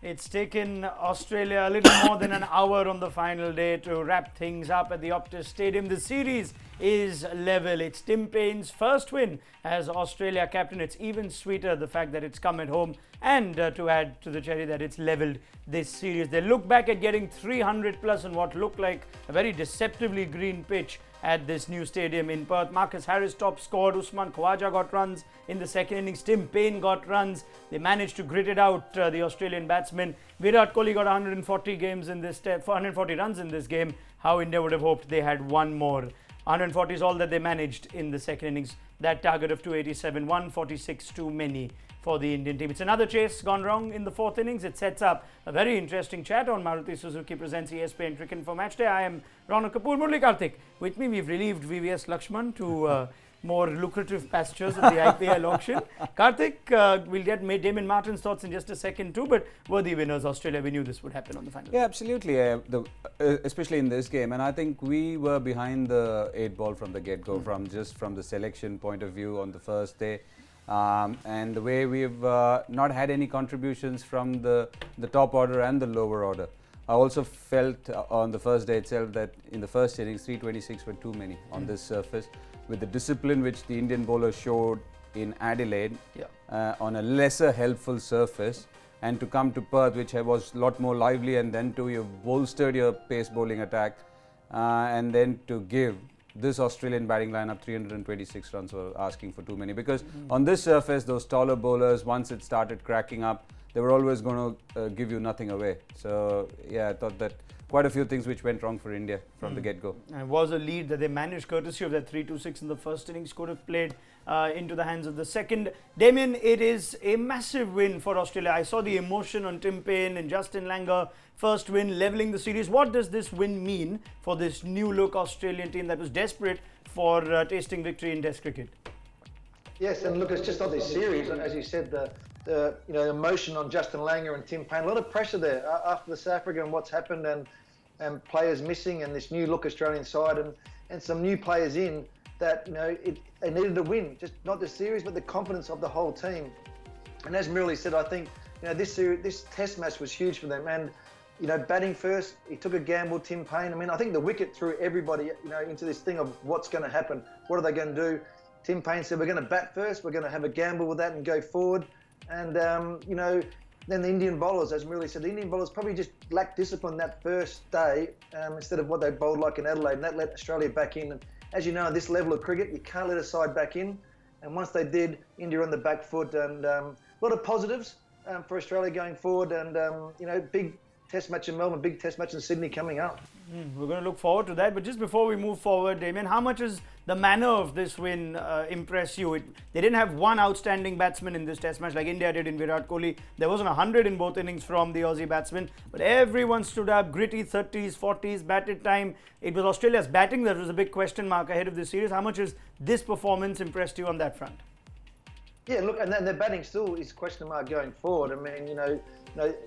It's taken Australia a little more than an hour on the final day to wrap things up at the Optus Stadium. The series is level. It's Tim Paine's first win as Australia captain. It's even sweeter the fact that it's come at home, and to add to the cherry that it's levelled this series. They look back at getting 300 plus on what looked like a very deceptively green pitch at this new stadium in Perth. Marcus Harris top scored, Usman Khawaja got runs in the second innings, Tim Paine got runs. They managed to grit it out, the Australian batsmen. Virat Kohli got 140 games in this 140 runs in this game. How India would have hoped they had one more. 140 is all that they managed in the second innings. That target of 287, 146 too many for the Indian team. It's another chase gone wrong in the fourth innings. It sets up a very interesting chat on Maruti Suzuki presents ESPN Cricinfo Matchday. I am Raunak, Kapoor, Murali, Kartik. With me, we've relieved VVS Lakshman to more lucrative pastures of the IPL auction. Kartik, we'll get Damien Martyn's thoughts in just a second too, but worthy winners, Australia. We knew this would happen on the final. Yeah, absolutely. Especially in this game. And I think we were behind the 8 ball from the get-go, from the selection point of view on the first day. And the way we've not had any contributions from the top order and the lower order. I also felt on the first day itself that in the first innings 326 were too many on this surface. With the discipline which the Indian bowlers showed in Adelaide on a lesser helpful surface, and to come to Perth, which was a lot more lively, and then to you've bolstered your pace bowling attack, and then to give this Australian batting lineup 326 runs were asking for too many, because on this surface those taller bowlers, once it started cracking up, they were always going to give you nothing away. So yeah, I thought that quite a few things which went wrong for India from the get-go. It was a lead that they managed courtesy of that 326 in the first innings, could have played into the hands of the second. Damien, it is a massive win for Australia. I saw the emotion on Tim Paine and Justin Langer. First win, levelling the series. What does this win mean for this new look Australian team that was desperate for tasting victory in Test cricket? Yes, and look, it's just not this series. As you said, the emotion on Justin Langer and Tim Paine, a lot of pressure there after the South Africa and what's happened, and players missing, and this new look Australian side, and some new players in that they needed to win, just not the series but the confidence of the whole team. And as Murali said, I think this Test match was huge for them. And batting first, he took a gamble, Tim Paine. I mean, I think the wicket threw everybody into this thing of what's going to happen. What are they going to do? Tim Paine said, we're going to bat first, we're going to have a gamble with that and go forward. And, then the Indian bowlers, as Murali said, the Indian bowlers probably just lacked discipline that first day instead of what they bowled like in Adelaide, and that let Australia back in. And as you know, at this level of cricket, you can't let a side back in. And once they did, India on the back foot, and a lot of positives for Australia going forward, and, big Test match in Melbourne, big Test match in Sydney coming up. We're going to look forward to that. But just before we move forward, Damien, how much is the manner of this win impress you? They didn't have one outstanding batsman in this Test match like India did in Virat Kohli. There wasn't 100 in both innings from the Aussie batsmen, but everyone stood up, gritty 30s, 40s, batted time. It was Australia's batting that was a big question mark ahead of this series. How much has this performance impressed you on that front? Yeah, look, and their batting still is question mark going forward. I mean,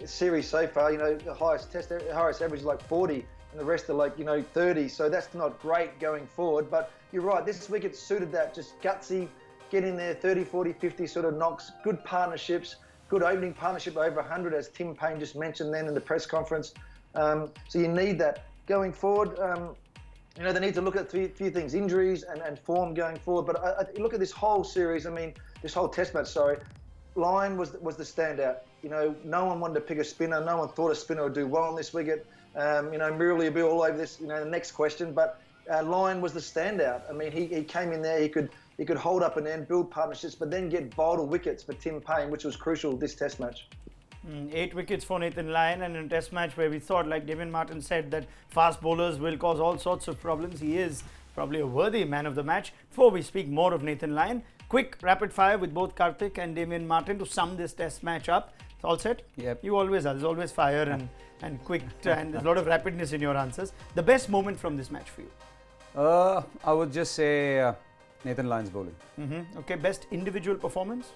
series so far, the highest average is like 40, and the rest are like 30. So that's not great going forward. But you're right, this wicket suited that, just gutsy, get in there, 30, 40, 50 sort of knocks, good partnerships, good opening partnership over 100, as Tim Paine just mentioned then in the press conference. So you need that going forward. They need to look at a few things, injuries and form going forward. But I look at this whole series, this whole Test match, Lyon was the standout. No one wanted to pick a spinner. No one thought a spinner would do well on this wicket. Murali will be all over this, the next question. But Lyon was the standout. I mean, he came in there, he could hold up an end, build partnerships, but then get vital wickets for Tim Paine, which was crucial this Test match. 8 wickets for Nathan Lyon, and in a Test match where we thought, like Damien Martyn said, that fast bowlers will cause all sorts of problems. He is probably a worthy man of the match. Before we speak more of Nathan Lyon, quick rapid fire with both Kartik and Damien Martyn to sum this Test match up. It's all set? Yep. You always are. There's always fire and quick, and there's a lot of rapidness in your answers. The best moment from this match for you? I would just say Nathan Lyon's bowling. Okay, best individual performance?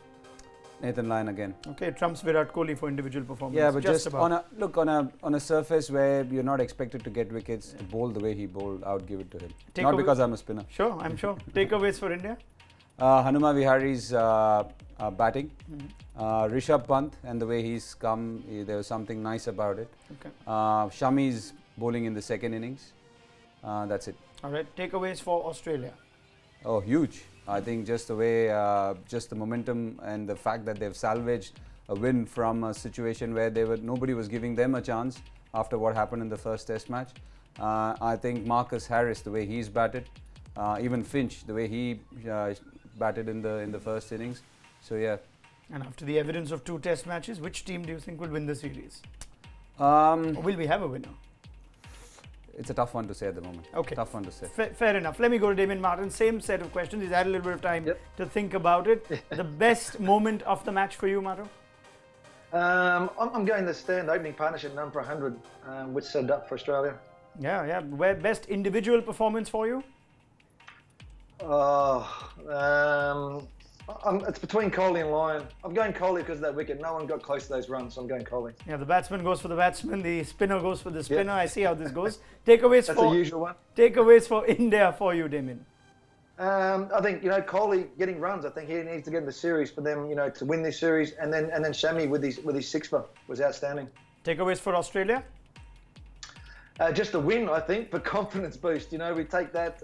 Nathan Lyon again. Okay, trumps Virat Kohli for individual performance. Yeah, but just on a surface where you're not expected to get wickets, to bowl the way he bowled, I would give it to him. Not because I'm a spinner. Sure, I'm sure. Takeaways for India? Hanuma Vihari's batting. Rishabh Pant and the way he's come, there was something nice about it. Okay. Shami's bowling in the second innings. That's it. All right. Takeaways for Australia. Oh, huge. I think just the way, just the momentum and the fact that they've salvaged a win from a situation where nobody was giving them a chance after what happened in the first test match. I think Marcus Harris, the way he's batted, even Finch, the way he batted in the first innings. So yeah. And after the evidence of 2 test matches, which team do you think will win the series? Or will we have a winner? It's a tough one to say at the moment. Okay. Tough one to say. Fair enough. Let me go to Damien Martyn. Same set of questions. He's had a little bit of time to think about it. The best moment of the match for you, Martyn? I'm going the stand opening partnership number 100, which set up for Australia. Yeah. Best individual performance for you? It's between Kohli and Lyon. I'm going Kohli because of that wicket. No one got close to those runs, so I'm going Kohli. Yeah, the batsman goes for the batsman, the spinner goes for the spinner. I see how this goes. Takeaways That's the usual one. Takeaways for India for you, Damien. I think Kohli getting runs. I think he needs to get in the series for them, to win this series. And then Shami with his sixer was outstanding. Takeaways for Australia. Just a win, I think, for confidence boost. We take that.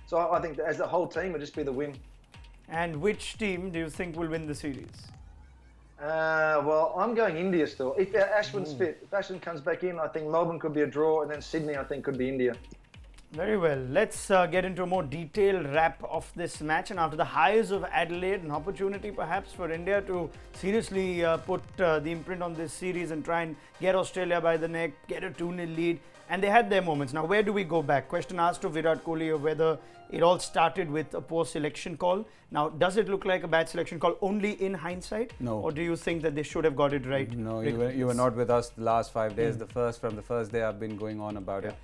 So I think that as a whole team, it'll just be the win. And which team do you think will win the series? Well, I'm going India still. If Ashwin's fit, if Ashwin comes back in, I think Melbourne could be a draw, and then Sydney, I think, could be India. Very well. Let's get into a more detailed wrap of this match. And after the highs of Adelaide, an opportunity perhaps for India to seriously put the imprint on this series and try and get Australia by the neck, get a 2-0 lead. And they had their moments. Now, where do we go back? Question asked of Virat Kohli of whether it all started with a poor selection call. Now, does it look like a bad selection call only in hindsight? No. Or do you think that they should have got it right? No, you were not with us the last 5 days. From the first day I've been going on about it.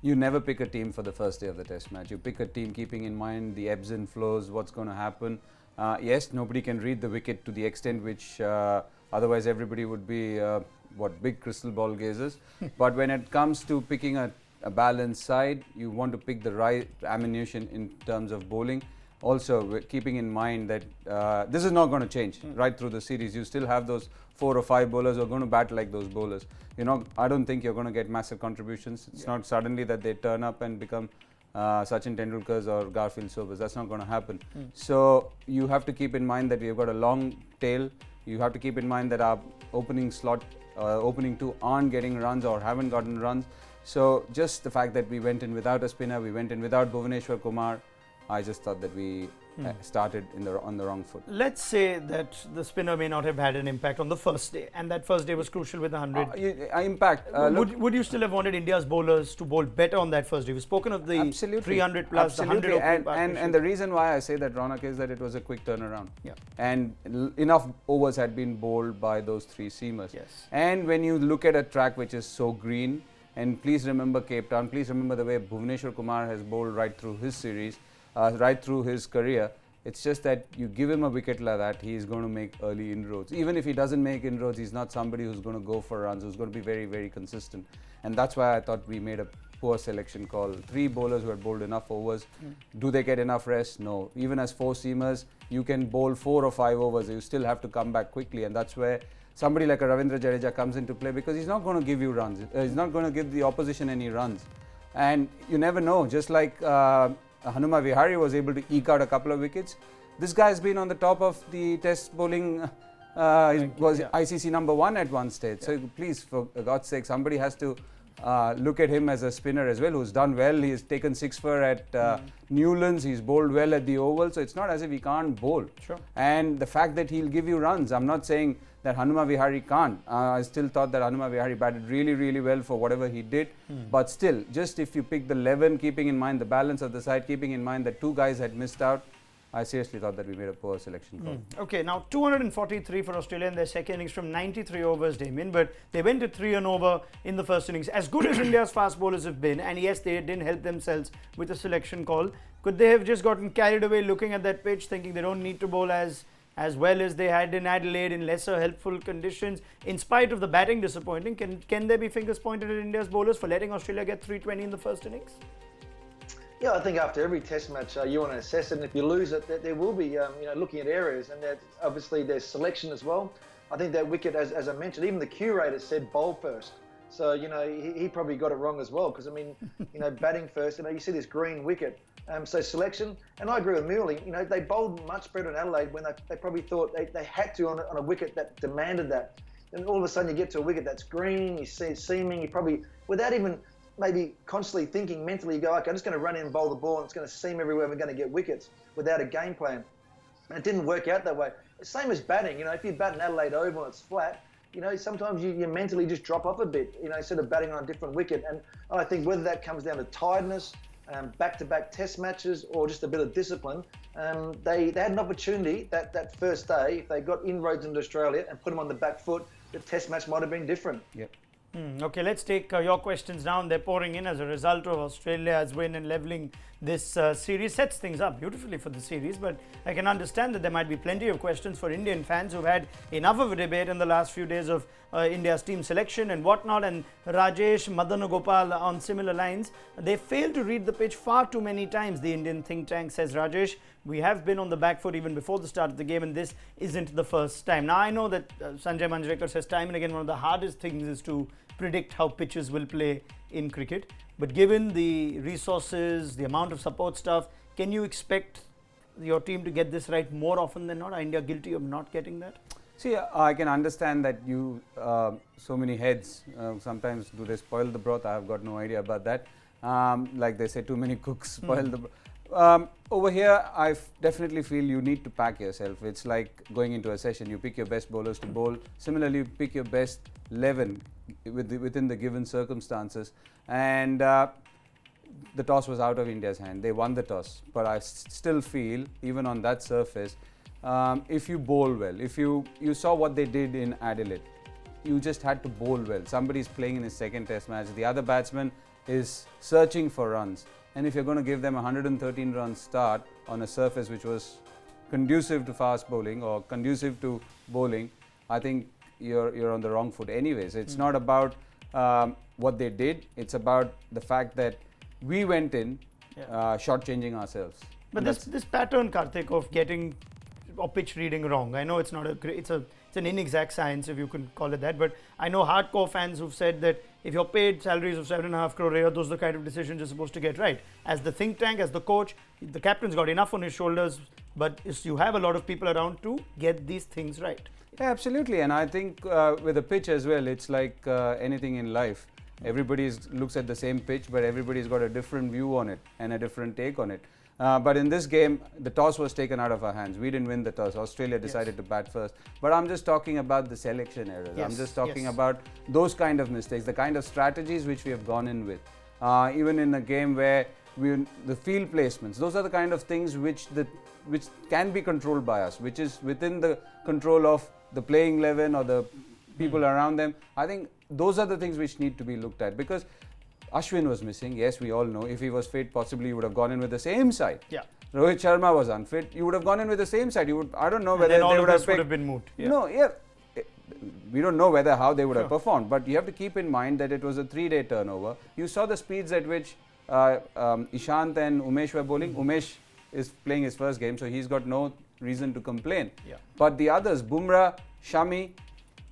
You never pick a team for the first day of the test match. You pick a team keeping in mind the ebbs and flows, what's going to happen. Yes, nobody can read the wicket to the extent which otherwise everybody would be big crystal ball gazers. But when it comes to picking a balanced side, you want to pick the right ammunition in terms of bowling. Also, keeping in mind that this is not going to change right through the series. You still have those 4 or 5 bowlers who are going to bat like those bowlers. I don't think you're going to get massive contributions. It's not suddenly that they turn up and become Sachin Tendulkars or Garfield Sobers. That's not going to happen. So you have to keep in mind that we've got a long tail. You have to keep in mind that our opening slot, opening 2 aren't getting runs or haven't gotten runs. So just the fact that we went in without a spinner, we went in without Bhuvneshwar Kumar, I just thought that we started on the wrong foot. Let's say that the spinner may not have had an impact on the first day, and that first day was crucial with the 100. Impact. Would you still have wanted India's bowlers to bowl better on that first day? We've spoken of the 300 plus, the 100 opening partnership. And the reason why I say that, Raunak, is that it was a quick turnaround. Yeah. And enough overs had been bowled by those 3 seamers. Yes. And when you look at a track which is so green, and please remember Cape Town, please remember the way Bhuvneshwar Kumar has bowled right through his series, right through his career. It's just that you give him a wicket like that, he's going to make early inroads. Even if he doesn't make inroads, he's not somebody who's going to go for runs, who's going to be very, very consistent. And that's why I thought we made a poor selection call. 3 bowlers who had bowled enough overs. Do they get enough rest? No. Even as 4 seamers, you can bowl 4 or 5 overs. You still have to come back quickly. And that's where somebody like a Ravindra Jadeja comes into play, because he's not going to give you runs. He's not going to give the opposition any runs. And you never know. Just like Hanuma Vihari was able to eke out a couple of wickets. This guy has been on the top of the test bowling, was ICC number 1 at one stage. So please, for God's sake, somebody has to look at him as a spinner as well, who's done well. He's taken 6 for at Newlands. He's bowled well at the Oval. So it's not as if he can't bowl. Sure. And the fact that he'll give you runs, I'm not saying that Hanuma Vihari can't. I still thought that Hanuma Vihari batted really, really well for whatever he did. But still, just if you pick the 11, keeping in mind the balance of the side, keeping in mind that 2 guys had missed out, I seriously thought that we made a poor selection call. Okay, now 243 for Australia in their second innings from 93 overs, Damien, but they went to 3 and over in the first innings. As good as India's fast bowlers have been, and yes, they didn't help themselves with a selection call, could they have just gotten carried away looking at that pitch, thinking they don't need to bowl as well as they had in Adelaide in lesser helpful conditions, in spite of the batting disappointing? Can there be fingers pointed at India's bowlers for letting Australia get 320 in the first innings? Yeah, I think after every test match, you want to assess it, and if you lose it, there will be, looking at areas, and obviously there's selection as well. I think that wicket, as I mentioned, even the curator said bowl first. So, he probably got it wrong as well, because, batting first, you see this green wicket. So selection, and I agree with Murali, they bowled much better in Adelaide when they probably thought they had to on a wicket that demanded that. And all of a sudden you get to a wicket that's green, you see it seaming, you probably, without even maybe constantly thinking mentally, you go, okay, I'm just going to run in and bowl the ball and it's going to seam everywhere, we're going to get wickets without a game plan. And it didn't work out that way. Same as batting, if you bat an Adelaide Oval and it's flat, sometimes you mentally just drop off a bit, instead of batting on a different wicket. And I think whether that comes down to tiredness, back-to-back test matches, or just a bit of discipline, they had an opportunity that first day. If they got inroads into Australia and put them on the back foot, the test match might have been different. Yep. Okay, let's take your questions down. They're pouring in as a result of Australia's win and levelling this series. Sets things up beautifully for the series, but I can understand that there might be plenty of questions for Indian fans who've had enough of a debate in the last few days of India's team selection and whatnot. And Rajesh Madanagopal on similar lines, they failed to read the pitch far too many times, the Indian think tank, says Rajesh. We have been on the back foot even before the start of the game, and this isn't the first time. Now, I know that Sanjay Manjrekar says time and again one of the hardest things is to predict how pitches will play in cricket. But given the resources, the amount of support staff, can you expect your team to get this right more often than not? Are India guilty of not getting that? See, I can understand that you, so many heads, sometimes do they spoil the broth? I have got no idea about that. Like they say, too many cooks spoil the broth. Over here, I definitely feel you need to pack yourself. It's like going into a session. You pick your best bowlers to bowl. Similarly, you pick your best 11 within the given circumstances. And the toss was out of India's hand. They won the toss. But I still feel, even on that surface, if you bowl well, if you saw what they did in Adelaide, you just had to bowl well. Somebody's playing in his second test match. The other batsman is searching for runs. And if you're going to give them a 113 run start on a surface which was conducive to fast bowling or conducive to bowling, I think you're on the wrong foot anyways. It's not about what they did. It's about the fact that we went in shortchanging ourselves. But this pattern, Kartik, of getting or pitch reading wrong, I know it's not it's an inexact science, if you can call it that, but I know hardcore fans who've said that if you're paid salaries of 7.5 crore a year, those are the kind of decisions you're supposed to get right. As the think tank, as the coach, the captain's got enough on his shoulders, but you have a lot of people around to get these things right. Yeah, absolutely. And I think with the pitch as well, it's like anything in life. Everybody looks at the same pitch, but everybody's got a different view on it and a different take on it. But in this game, the toss was taken out of our hands. We didn't win the toss. Australia decided to bat first. But I'm just talking about the selection errors. I'm just talking about those kind of mistakes, the kind of strategies which we have gone in with. Even in a game where the field placements, those are the kind of things which can be controlled by us, which is within the control of the playing 11 or the people around them. I think those are the things which need to be looked at, because Ashwin was missing. Yes, we all know. If he was fit, possibly you would have gone in with the same side. Yeah. Rohit Sharma was unfit. You would have gone in with the same side. I don't know whether they would have been moved. Yeah. No, we don't know how they would have performed. But you have to keep in mind that it was a 3-day turnover. You saw the speeds at which Ishant and Umesh were bowling. Umesh is playing his first game, so he's got no reason to complain. Yeah. But the others, Bumrah, Shami,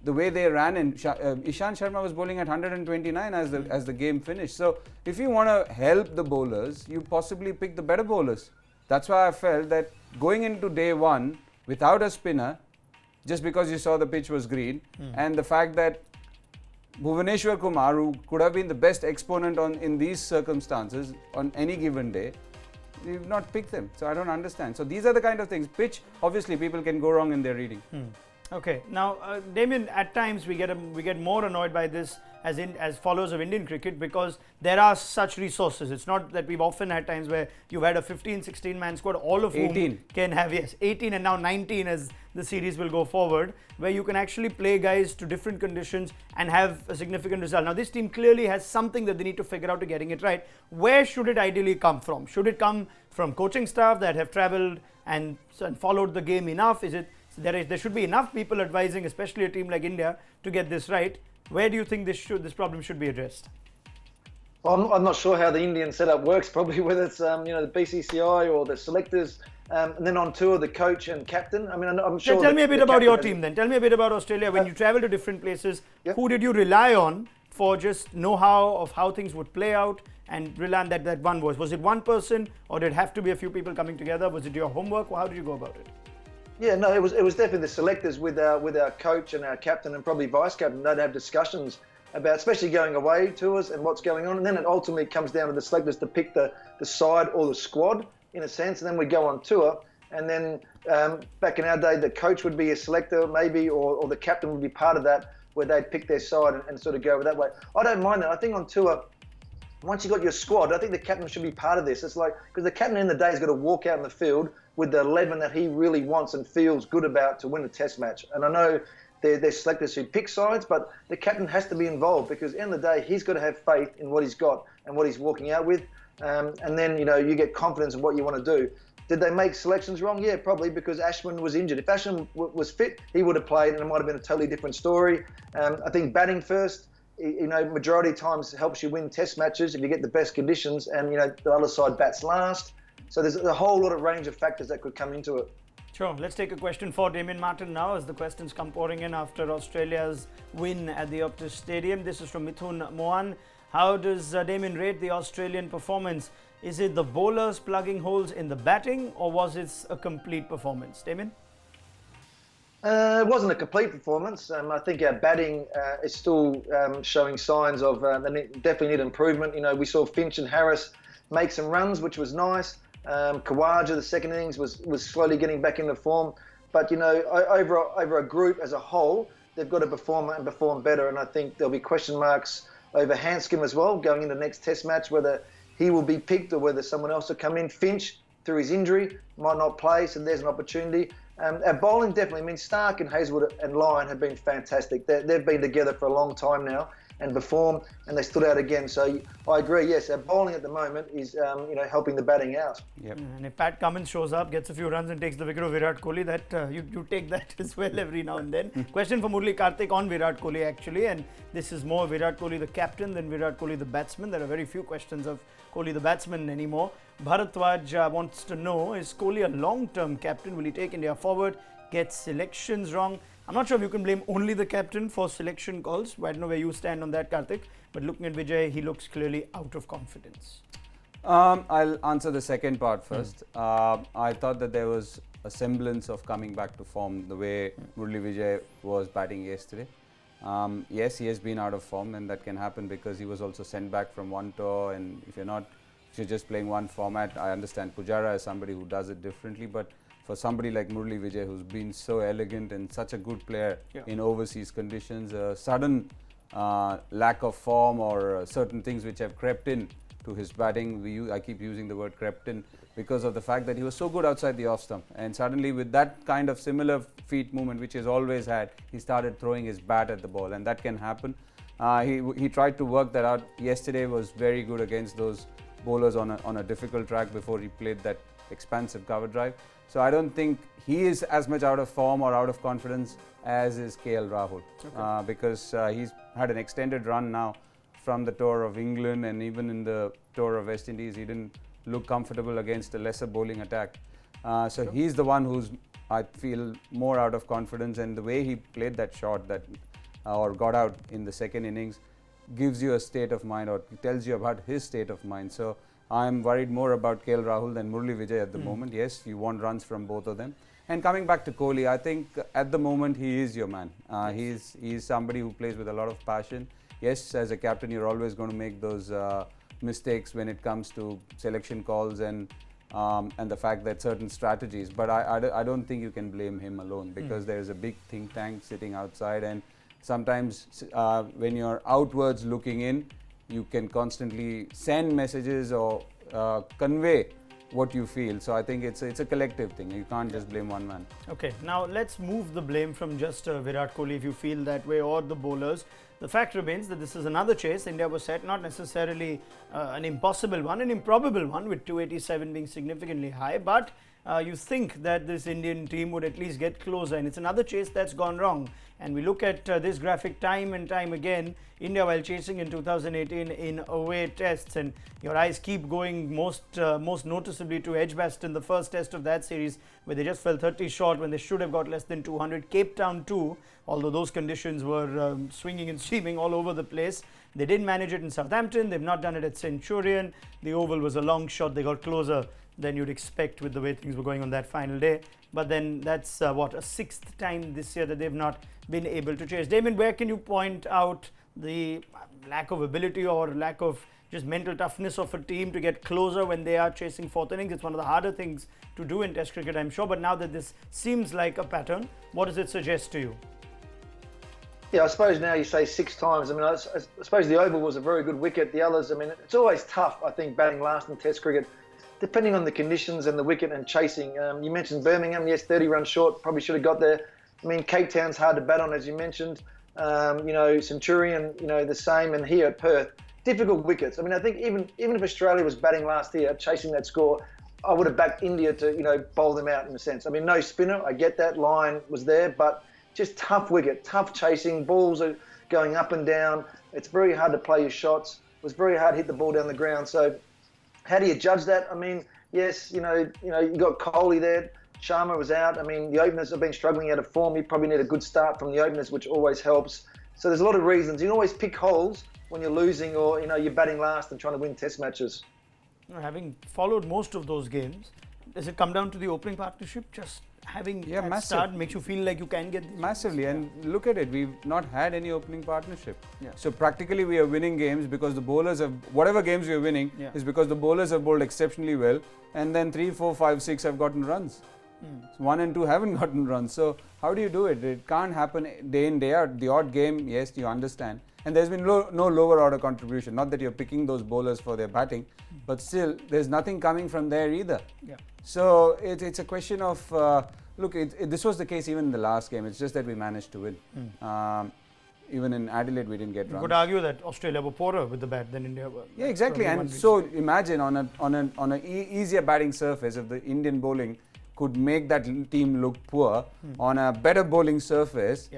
the way they ran, and Ishant Sharma was bowling at 129 as the game finished. So if you want to help the bowlers, you possibly pick the better bowlers. That's why I felt that going into day one without a spinner, just because you saw the pitch was green, and the fact that Bhuvaneshwar Kumar, who could have been the best exponent in these circumstances on any given day, you've not picked them. So I don't understand. So these are the kind of things. Pitch, obviously people can go wrong in their reading. Okay, now Damien, at times we get more annoyed by this as followers of Indian cricket, because there are such resources. It's not that we've often had times where you've had a 15-16 man squad, all of 18. whom can have 18 and now 19 as the series will go forward, where you can actually play guys to different conditions and have a significant result. Now this team clearly has something that they need to figure out to getting it right. Where should it ideally come from? Should it come from coaching staff that have travelled and followed the game enough? There should be enough people advising, especially a team like India, to get this right. Where do you think this problem should be addressed? Well, I'm not sure how the Indian setup works. Probably whether it's the BCCI or the selectors, and then on tour the coach and captain. I mean, I'm sure. Tell me a bit about your team then. Tell me a bit about Australia. When you travel to different places, who did you rely on for just know-how of how things would play out and rely on that one was? Was it one person or did it have to be a few people coming together? Was it your homework? Or how did you go about it? Yeah, no, it was definitely the selectors with our coach and our captain and probably vice captain. They'd have discussions about, especially going away tours and what's going on, and then it ultimately comes down to the selectors to pick the side or the squad in a sense, and then we go on tour. And then back in our day, the coach would be a selector maybe, or the captain would be part of that, where they'd pick their side and sort of go that way. I don't mind that. I think on tour, once you've got your squad, I think the captain should be part of this. It's like, because the captain in the day has got to walk out in the field with the 11 that he really wants and feels good about to win a test match. And I know there's selectors who pick sides, but the captain has to be involved, because at the end of the day, he's got to have faith in what he's got and what he's walking out with. And then, you get confidence in what you want to do. Did they make selections wrong? Yeah, probably, because Ashwin was injured. If Ashwin was fit, he would have played and it might have been a totally different story. I think batting first, majority of times helps you win test matches if you get the best conditions, and, the other side bats last. So there's a whole lot of range of factors that could come into it. Sure. Let's take a question for Damien Martyn now, as the questions come pouring in after Australia's win at the Optus Stadium. This is from Mithun Mohan. How does Damien rate the Australian performance? Is it the bowlers plugging holes in the batting, or was it a complete performance? Damien? It wasn't a complete performance. I think our batting is still showing signs of they definitely need improvement. We saw Finch and Harris make some runs, which was nice. Khawaja, the second innings, was slowly getting back into form. But, over a group as a whole, they've got to perform better. And I think there'll be question marks over Hanscom as well, going into the next test match, whether he will be picked or whether someone else will come in. Finch, through his injury, might not play, so there's an opportunity. Our bowling definitely, Stark and Hazlewood and Lyon have been fantastic. They've been together for a long time now and performed, and they stood out again. So I agree, yes, our bowling at the moment is helping the batting out. Yep. And if Pat Cummins shows up, gets a few runs and takes the wicket of Virat Kohli, that you take that as well every now and then. Question for Murali, Kartik on Virat Kohli actually, and this is more Virat Kohli the captain than Virat Kohli the batsman. There are very few questions of Kohli the batsman anymore. Bharatwaj wants to know, is Kohli a long-term captain? Will he take India forward? Get selections wrong? I'm not sure if you can blame only the captain for selection calls. I don't know where you stand on that, Kartik. But looking at Vijay, he looks clearly out of confidence. I'll answer the second part first. I thought that there was a semblance of coming back to form the way Murali Vijay was batting yesterday. Yes, he has been out of form, and that can happen because he was also sent back from one tour. And if you're just playing one format, I understand Pujara is somebody who does it differently, but for somebody like Murali Vijay, who's been so elegant and such a good player in overseas conditions, a sudden lack of form or certain things which have crept in to his batting, I keep using the word crept in because of the fact that he was so good outside the off stump, and suddenly with that kind of similar feet movement which he's always had, he started throwing his bat at the ball, and that can happen. He tried to work that out. Yesterday was very good against those bowlers on a difficult track before he played that expansive cover drive. So I don't think he is as much out of form or out of confidence as is KL Rahul, because he's had an extended run now from the tour of England, and even in the tour of West Indies, he didn't look comfortable against a lesser bowling attack. So he's the one who's, I feel, more out of confidence, and the way he played that shot or got out in the second innings gives you a state of mind, or tells you about his state of mind. So I'm worried more about KL Rahul than Murali Vijay at the moment. Yes, you want runs from both of them. And coming back to Kohli, I think at the moment he is your man. He's somebody who plays with a lot of passion. Yes, as a captain, you're always going to make those mistakes when it comes to selection calls and the fact that certain strategies. But I don't think you can blame him alone, because there is a big think tank sitting outside, and sometimes when you're outwards looking in, you can constantly send messages or convey what you feel. So I think it's a collective thing. You can't just blame one man. Okay, now let's move the blame from just Virat Kohli, if you feel that way, or the bowlers. The fact remains that this is another chase India was set, not necessarily an impossible one, an improbable one, with 287 being significantly high, but you think that this Indian team would at least get closer, and it's another chase that's gone wrong. And we look at this graphic time and time again. India, while chasing in 2018 in away tests, and your eyes keep going most noticeably to Edgbaston, the first test of that series, where they just fell 30 short when they should have got less than 200. Cape Town too, although those conditions were swinging and streaming all over the place. They didn't manage it in Southampton. They've not done it at Centurion. The Oval was a long shot. They got closer than you'd expect with the way things were going on that final day. But then that's a sixth time this year that they've not been able to chase. Damien, where can you point out the lack of ability or lack of just mental toughness of a team to get closer when they are chasing fourth innings? It's one of the harder things to do in Test cricket, I'm sure. But now that this seems like a pattern, what does it suggest to you? Yeah, I suppose now you say 6 times. I mean, I suppose the Oval was a very good wicket. The others, I mean, it's always tough, I think, batting last in Test cricket, depending on the conditions and the wicket and chasing. You mentioned Birmingham, yes, 30 runs short, probably should have got there. I mean, Cape Town's hard to bat on, as you mentioned. Centurion, the same, and here at Perth, difficult wickets. I mean, I think even if Australia was batting last year, chasing that score, I would have backed India to, bowl them out in a sense. I mean, no spinner, I get that, line was there, but just tough wicket, tough chasing, balls are going up and down. It's very hard to play your shots. It was very hard to hit the ball down the ground. So how do you judge that? I mean, yes, you got Kohli there. Sharma was out. I mean, the openers have been struggling out of form. You probably need a good start from the openers, which always helps. So there's a lot of reasons. You can always pick holes when you're losing or, you're batting last and trying to win test matches. Having followed most of those games, does it come down to the opening partnership? Just having that start makes you feel like you can get this? Massively. And look at it, we've not had any opening partnership. So practically we are winning games because the bowlers have, whatever games we are winning is because the bowlers have bowled exceptionally well, and then 3, 4, 5, 6 have gotten runs. 1 and 2 haven't gotten runs. So how do you do it? It can't happen day in, day out. The odd game, yes, you understand. And there's been no lower order contribution. Not that you're picking those bowlers for their batting, but still, there's nothing coming from there either. So it's a question of, this was the case even in the last game. It's just that we managed to win. Even in Adelaide, we didn't get runs. You could argue that Australia were poorer with the bat than India were. Yeah, exactly. And so imagine on an easier batting surface, if the Indian bowling could make that team look poor on a better bowling surface.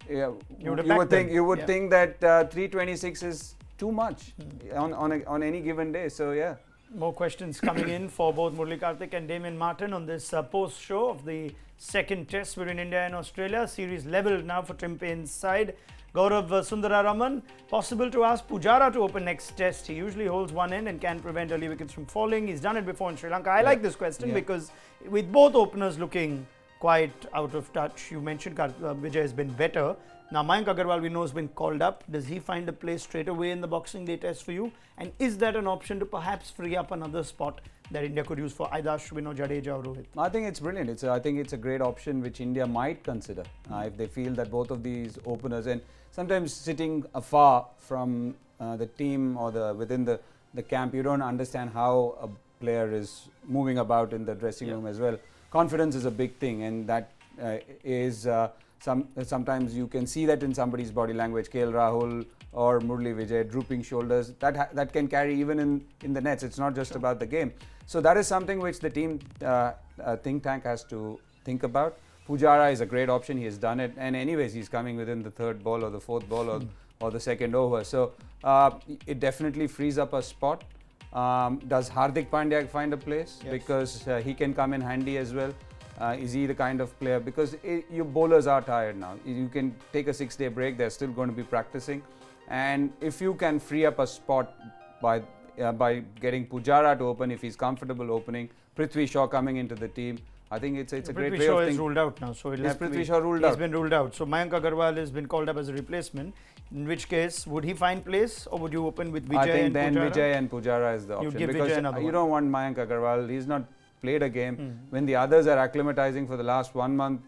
You would think that 326 is too much on any given day. So yeah. More questions coming in for both Murali, Kartik and Damien Martyn on this post show of the second test between India and Australia. Series leveled now for Tim Paine's side. Gaurav Sundararaman, possible to ask Pujara to open next test. He usually holds one end and can prevent early wickets from falling. He's done it before in Sri Lanka. I like this question because with both openers looking quite out of touch, you mentioned Vijay has been better. Now Mayank Agarwal we know has been called up. Does he find a place straight away in the Boxing Day test for you? And is that an option to perhaps free up another spot that India could use for either Ashwin or Jadeja or Rohit? I think it's brilliant. I think it's a great option which India might consider if they feel that both of these openers, and sometimes sitting afar from the team or within the camp, you don't understand how a player is moving about in the dressing room as well. Confidence is a big thing, and that is sometimes you can see that in somebody's body language. KL Rahul or Murali Vijay drooping shoulders, that can carry even in the nets. It's not just about the game. So that is something which the team think tank has to think about. Pujara is a great option. He has done it, and anyways he's coming within the third ball or the fourth ball or the second over. So it definitely frees up a spot. Does Hardik Pandya find a place? Because he can come in handy as well. Is he the kind of player? Because your bowlers are tired now. You can take a 6-day break. They're still going to be practicing. And if you can free up a spot by getting Pujara to open, if he's comfortable opening, Prithvi Shaw coming into the team, I think it's a great way of thinking. Prithvi Shaw is ruled out now. So is Prithvi Shaw ruled out? He's been ruled out. So Mayank Agarwal has been called up as a replacement. In which case, would he find place or would you open with Vijay and Pujara? I think then Vijay and Pujara is the option. You'd give because Vijay another you don't want Mayank Agarwal. He's not played a game when the others are acclimatizing for the last 1 month.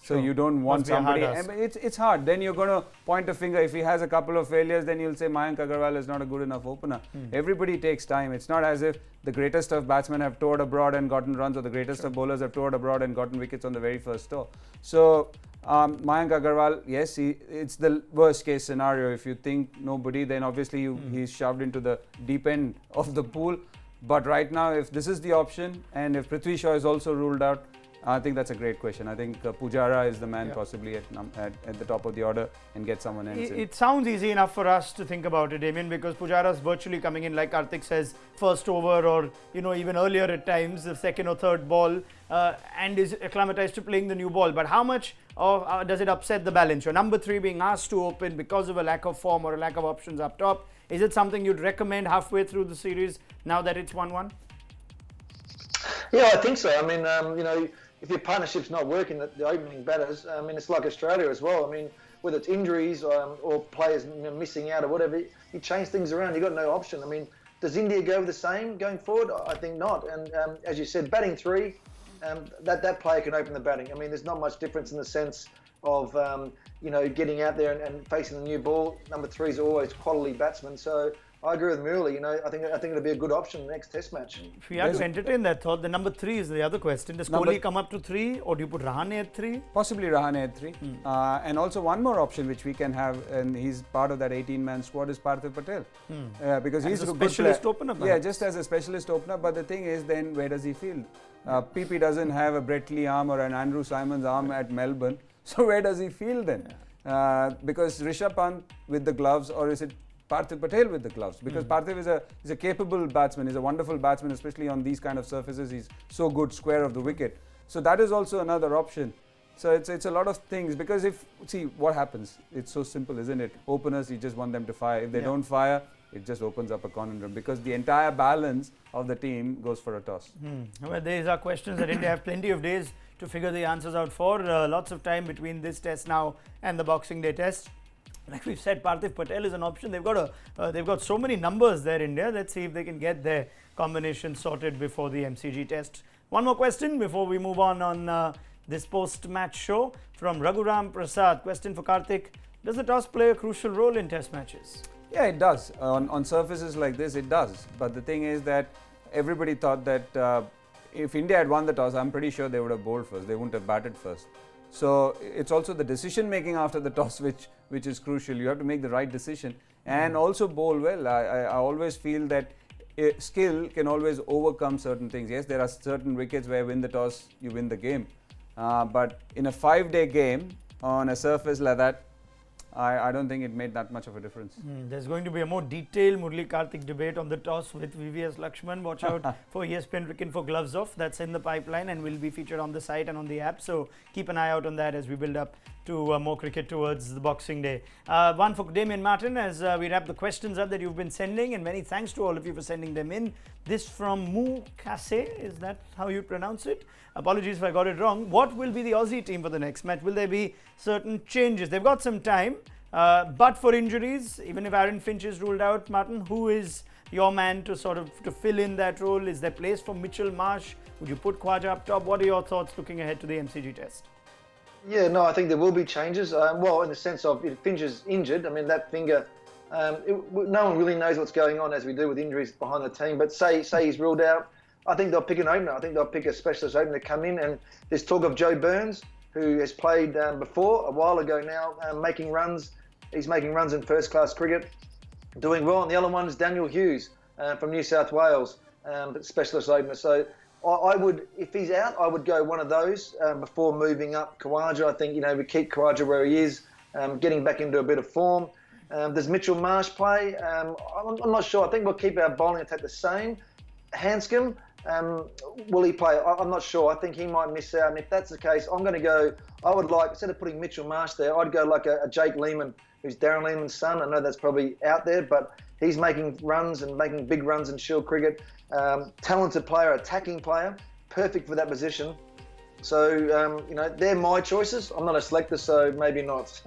So you don't want somebody. It's hard. Then you're going to point a finger. If he has a couple of failures, then you'll say Mayank Agarwal is not a good enough opener. Everybody takes time. It's not as if the greatest of batsmen have toured abroad and gotten runs, or the greatest of bowlers have toured abroad and gotten wickets on the very first tour. So Mayank Agarwal, yes, it's the worst case scenario. If you think nobody, then obviously he's shoved into the deep end of the pool. But right now, if this is the option, and if Prithvi Shaw is also ruled out, I think that's a great question. I think Pujara is the man possibly at the top of the order, and get someone else in. It sounds easy enough for us to think about it, Damien, because Pujara's virtually coming in, like Kartik says, first over or even earlier at times, the second or third ball, and is acclimatized to playing the new ball. But how much does it upset the balance? Your number 3 being asked to open because of a lack of form or a lack of options up top. Is it something you'd recommend halfway through the series now that it's 1-1? Yeah, I think so. I mean, if your partnership's not working, the opening batters, I mean, it's like Australia as well. I mean, whether it's injuries or players missing out or whatever, you change things around. You've got no option. I mean, does India go the same going forward? I think not. And as you said, batting 3, that player can open the batting. I mean, there's not much difference in the sense of, getting out there and facing the new ball. Number 3 is always quality batsman. So I agree with Murali. I think it'll be a good option in the next Test match. If we had to entertain that thought, the number 3 is the other question. Does Kohli come up to 3, or do you put Rahane at 3? Possibly Rahane at 3. And also one more option which we can have, and he's part of that 18-man squad, is Parthiv Patel. Because he's a specialist opener. Yeah, just as a specialist opener. But the thing is, then where does he field? PP doesn't have a Brett Lee arm or an Andrew Simons arm at Melbourne. So where does he field then? Because Rishabh Pant with the gloves, or is it Parthiv Patel with the gloves? Because Parthiv is a capable batsman, he's a wonderful batsman, especially on these kind of surfaces. He's so good square of the wicket. So that is also another option. So it's a lot of things, because see what happens, it's so simple, isn't it? Openers, you just want them to fire. If they don't fire, it just opens up a conundrum, because the entire balance of the team goes for a toss. Well, these are questions that India have plenty of days to figure the answers out for. Lots of time between this test now and the Boxing Day test. Like we've said, Parthiv Patel is an option. They've got so many numbers there, India. Let's see if they can get their combination sorted before the MCG test. One more question before we move on this post-match show from Raghuram Prasad. Question for Kartik: does the toss play a crucial role in test matches? Yeah, it does. On surfaces like this, it does. But the thing is that everybody thought that if India had won the toss, I'm pretty sure they would have bowled first. They wouldn't have batted first. So it's also the decision making after the toss which is crucial. You have to make the right decision and also bowl well. I always feel that skill can always overcome certain things. Yes, there are certain wickets where win the toss, you win the game. But in a 5-day game on a surface like that, I don't think it made that much of a difference. There's going to be a more detailed Murali Kartik debate on the toss with VVS Lakshman. Watch out for ESPN Cricinfo Gloves Off. That's in the pipeline and will be featured on the site and on the app. So keep an eye out on that as we build up to more cricket towards the Boxing Day. One for Damien Martyn as we wrap the questions up that you've been sending, and many thanks to all of you for sending them in. This from Mu Kase, is that how you pronounce it? Apologies if I got it wrong. What will be the Aussie team for the next match? Will there be certain changes? They've got some time, but for injuries, even if Aaron Finch is ruled out, Martyn, who is your man to to fill in that role? Is there place for Mitchell Marsh? Would you put Khwaja up top? What are your thoughts looking ahead to the MCG test? Yeah, no, I think there will be changes. Well, in the sense of if Finch is injured, I mean, that finger, no one really knows what's going on as we do with injuries behind the team. But say he's ruled out, I think they'll pick an opener. I think they'll pick a specialist opener to come in. And there's talk of Joe Burns, who has played before a while ago now, making runs. He's making runs in first-class cricket, doing well. And the other one is Daniel Hughes from New South Wales, specialist opener. So I would, if he's out, I would go one of those before moving up Khwaja. I think, we keep Khwaja where he is, getting back into a bit of form. Does Mitchell Marsh play? I'm not sure. I think we'll keep our bowling attack the same. Hanscom, will he play? I'm not sure. I think he might miss out. And if that's the case, I'm going to go, I would like, instead of putting Mitchell Marsh there, I'd go like a Jake Lehmann, who's Darren Lehmann's son. I know that's probably out there, but he's making runs and making big runs in Shield cricket. Talented player, attacking player, perfect for that position. So, they're my choices. I'm not a selector, so maybe not.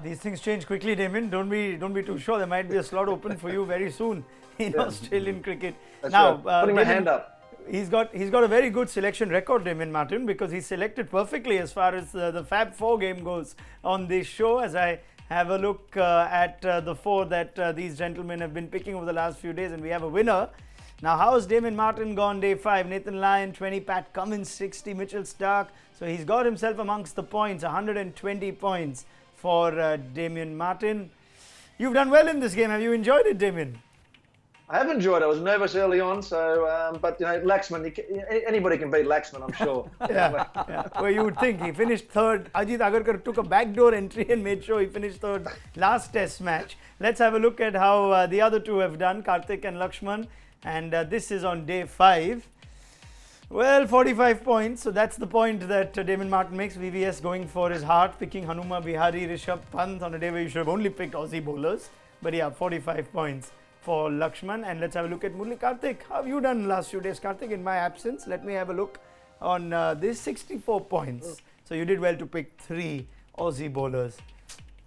These things change quickly, Damien. Don't be too sure. There might be a slot open for you very soon in Australian cricket. That's now, right. Putting my hand up. He's got a very good selection record, Damien Martyn, because he's selected perfectly as far as the Fab 4 game goes on this show. As I have a look at the 4 that these gentlemen have been picking over the last few days, and we have a winner. Now, how's Damien Martyn gone day 5? Nathan Lyon, 20, Pat Cummins, 60, Mitchell Starc. So he's got himself amongst the points, 120 points for Damien Martyn. You've done well in this game. Have you enjoyed it, Damien? I have enjoyed it. I was nervous early on, so but Laxman, anybody can beat Laxman, I'm sure. Yeah. Well, you would think he finished third. Ajit Agarkar took a backdoor entry and made sure he finished third last Test match. Let's have a look at how the other two have done, Kartik and Lakshman. And this is on day 5. Well, 45 points. So that's the point that Damien Martyn makes. VVS going for his heart, picking Hanuma Bihari, Rishabh Pant on a day where you should have only picked Aussie bowlers. But yeah, 45 points for Lakshman. And let's have a look at Murali. Kartik, how have you done last few days? Kartik, in my absence, let me have a look on this 64 points. So you did well to pick 3 Aussie bowlers.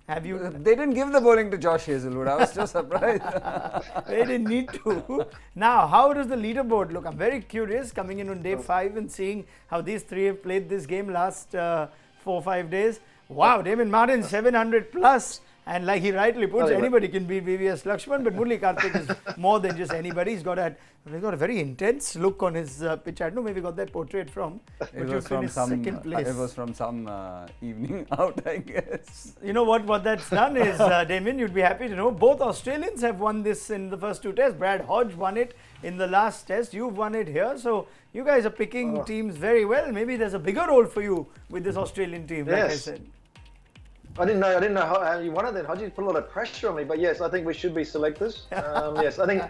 Have you? They didn't give the bowling to Josh Hazelwood. I was just surprised. They didn't need to. Now, how does the leaderboard look? I'm very curious coming in on day 5 and seeing how these 3 have played this game last 4-5 days. Wow, Damien Martyn 700 plus. And like he rightly puts, anybody can beat VVS Lakshman, but Murali Kartik is more than just anybody. He's got a very intense look on his pitch. I don't know where we got that portrait from. It was from some evening out, I guess. You know what that's done is, Damien, you'd be happy to know, both Australians have won this in the first 2 tests. Brad Hodge won it in the last test. You've won it here. So you guys are picking teams very well. Maybe there's a bigger role for you with this Australian team, like I said. I didn't know how you won it then. Hodgie put a lot of pressure on me, but yes, I think we should be selectors. Yes, I think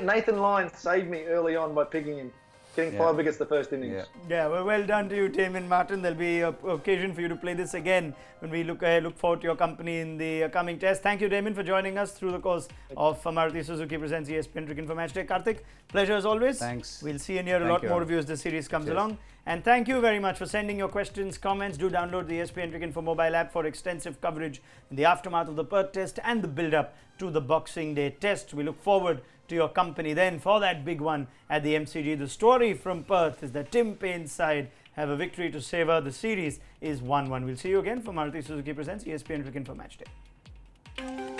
Nathan Lyon saved me early on by picking him, getting 5 wickets the first innings. Yeah, well done to you, Damien Martyn. There'll be an occasion for you to play this again when we look forward to your company in the coming test. Thank you, Damien, for joining us through the course of Maruti Suzuki presents ESPN Cricinfo Match Day. Kartik, pleasure as always. Thanks. We'll see and hear a lot more of you as the series comes along. And thank you very much for sending your questions, comments. Do download the ESPN Cricinfo mobile app for extensive coverage in the aftermath of the Perth test and the build-up to the Boxing Day test. We look forward to your company then for that big one at the MCG. The story from Perth is that Tim Paine's side have a victory to savour. The series is 1-1. We'll see you again for Maruti Suzuki presents ESPN Cricinfo Match Day.